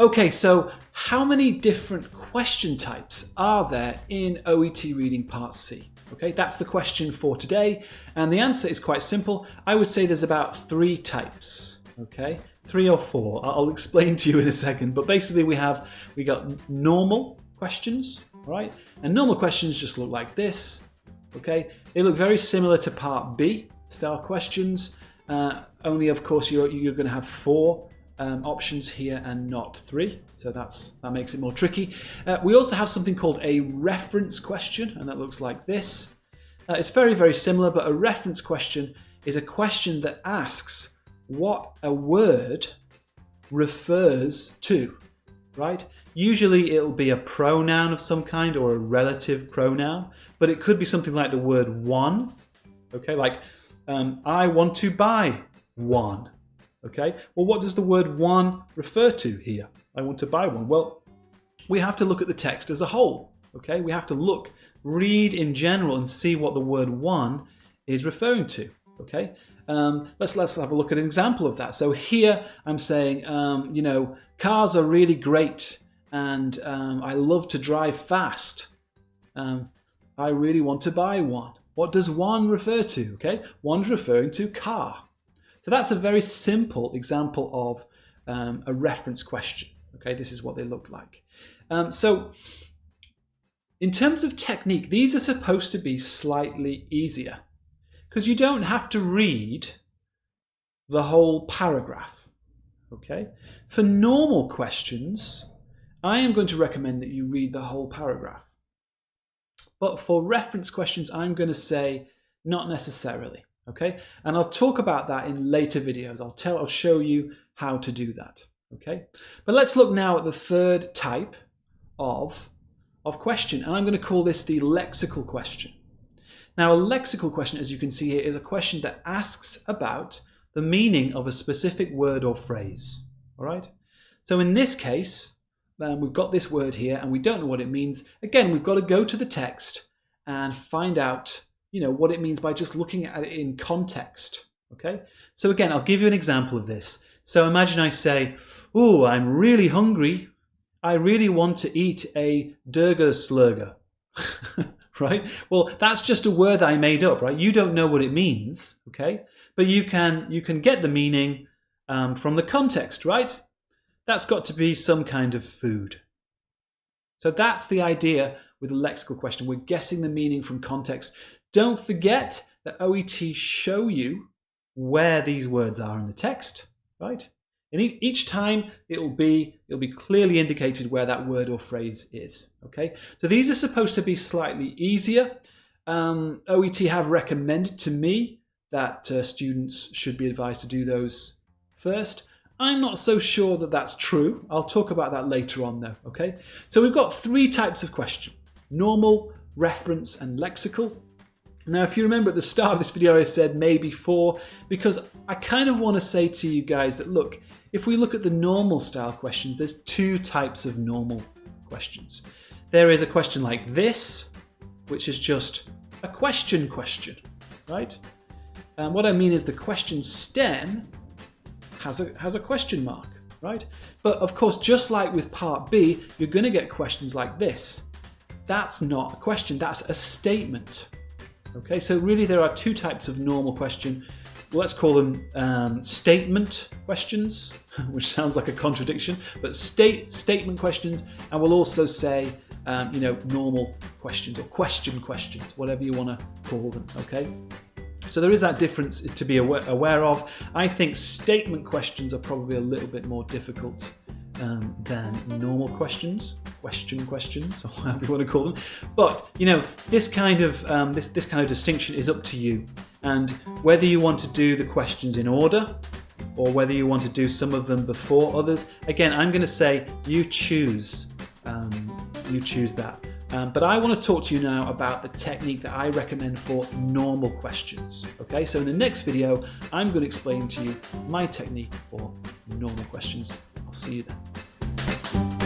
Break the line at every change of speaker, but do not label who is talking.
Okay, so how many different question types are there in OET Reading Part C? Okay, that's the question for today, and the answer is quite simple. I would say there's about 3 types, okay? 3 or 4. I'll explain to you in a second, but basically we got normal questions, right? And normal questions just look like this, okay? They look very similar to Part B style questions, only of course you're going to have 4 options here and not 3, so that makes it more tricky. We also have something called a reference question, and that looks like this. It's very, very similar, but a reference question is a question that asks what a word refers to, right? Usually it'll be a pronoun of some kind or a relative pronoun, but it could be something like the word one, okay? Like, I want to buy one. Okay, well, what does the word one refer to here? I want to buy one. Well, we have to look at the text as a whole. Okay, we have to read in general and see what the word one is referring to. Okay, let's have a look at an example of that. So here I'm saying, you know, cars are really great, and I love to drive fast. I really want to buy one. What does one refer to? Okay, one's referring to car. So that's a very simple example of a reference question. Okay, this is what they look like. So in terms of technique, these are supposed to be slightly easier because you don't have to read the whole paragraph. Okay, for normal questions, I am going to recommend that you read the whole paragraph. But for reference questions, I'm going to say not necessarily. Okay, and I'll talk about that in later videos. I'll show you how to do that. Okay, but let's look now at the third type of question, and I'm going to call this the lexical question. Now, a lexical question, as you can see here, is a question that asks about the meaning of a specific word or phrase. All right, so in this case, we've got this word here, and we don't know what it means. Again, we've got to go to the text and find out, you know, what it means by just looking at it in context. Okay, so again, I'll give you an example of this. So imagine I say, oh, I'm really hungry. I really want to eat a Durgerslurger. Right? Well, that's just a word that I made up, right? You don't know what it means, okay? But you can get the meaning from the context, right? That's got to be some kind of food. So that's the idea with a lexical question. We're guessing the meaning from context. Don't forget that OET show you where these words are in the text, right? And each time it'll be clearly indicated where that word or phrase is, okay? So these are supposed to be slightly easier. OET have recommended to me that students should be advised to do those first. I'm not so sure that that's true. I'll talk about that later on though, okay? So we've got 3 types of question: normal, reference, and lexical. Now, if you remember at the start of this video, I said maybe 4, because I kind of want to say to you guys that, look, if we look at the normal style questions, there's 2 types of normal questions. There is a question like this, which is just a question, right? And what I mean is the question stem has a question mark, right? But of course, just like with Part B, you're going to get questions like this. That's not a question, that's a statement. Okay, so really there are 2 types of normal question. Let's call them statement questions, which sounds like a contradiction, but statement questions, and we'll also say, you know, normal questions or question questions, whatever you want to call them, okay? So there is that difference to be aware of. I think statement questions are probably a little bit more difficult than normal questions, questions, or however you want to call them. But you know, this kind of distinction is up to you, and whether you want to do the questions in order or whether you want to do some of them before others. Again, I'm going to say you choose that. But I want to talk to you now about the technique that I recommend for normal questions. Okay, so in the next video, I'm going to explain to you my technique for normal questions. I'll see you then.